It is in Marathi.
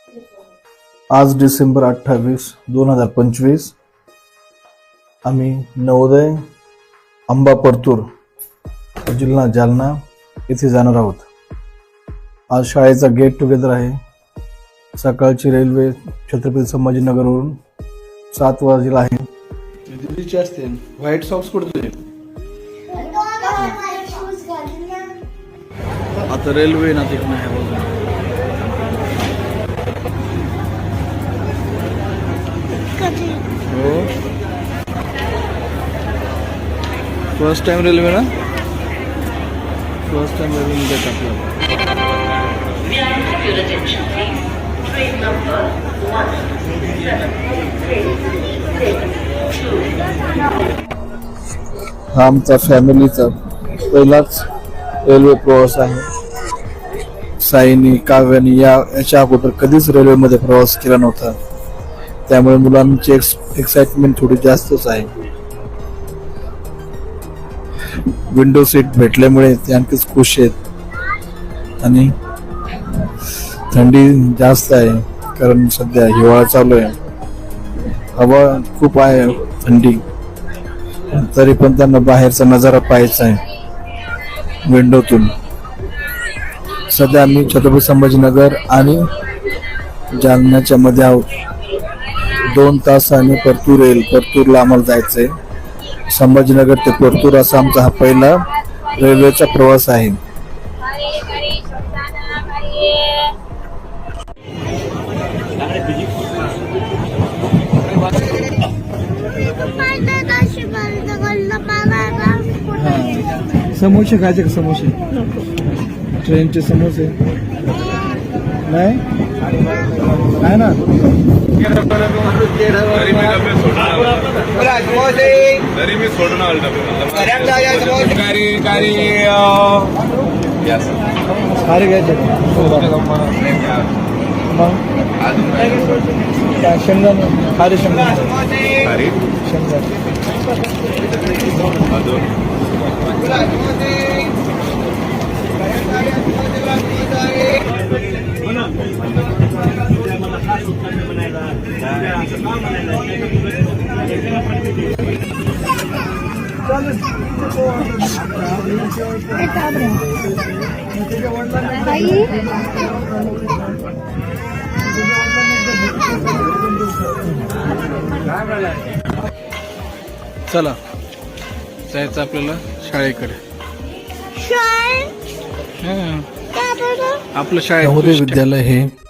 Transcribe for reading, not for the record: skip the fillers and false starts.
आज डिसेंबर 28, 2025 आम्ही नवोदय अंबा परतूर जिल्हा जालना येथे जाणार आहोत. आज शाळेचा गेट टुगेदर आहे. सकाळची रेल्वे छत्रपती संभाजीनगरवरून 7 वाजेला आहे. दिल्लीची असते. व्हाईट सॉक्स कुठे? आता रेल्वे ना तिकडे आहे. हो, फर्स्ट टाइम रेल्वे ना, फर्स्ट टाइम रेल्वे मध्ये टाकलं. हा आमचा फॅमिलीचा पहिलाच रेल्वे प्रवास आहे. साईनी, काव्यानी याच्या अगोदर कधीच रेल्वेमध्ये प्रवास केला नव्हता. त्यामुळे मुलांची एक्साइटमेंट थोडी जास्तच आहे. विंडो सीट भेटल्यामुळे ते आणखीच खुश आहेत. आणि थंडी जास्त आहे कारण सध्या हिवाळा चालू आहे. हवा खूप आहे, थंडी. तरी पण त्यांना बाहेरचा नजारा पाहायचा आहे विंडोतून. सध्या आम्ही छत्रपती संभाजीनगर आणि जालन्याच्या मध्ये आहोत. 2 तासाने परतूर येईल. परतूरला आम्हाला जायचंय. संभाजीनगर ते परतूर असा आमचा हा पहिला रेल्वेचा प्रवास आहे. समोसे खायचे का? समोसे, ट्रेनचे समोसे नाही काय ना. सारे घ्यायचे शेंगदाणे, खारे शेंगदाणे, चला जायचं आपल्याला शाळेकडे. आपलं शाळेत विद्यालय हे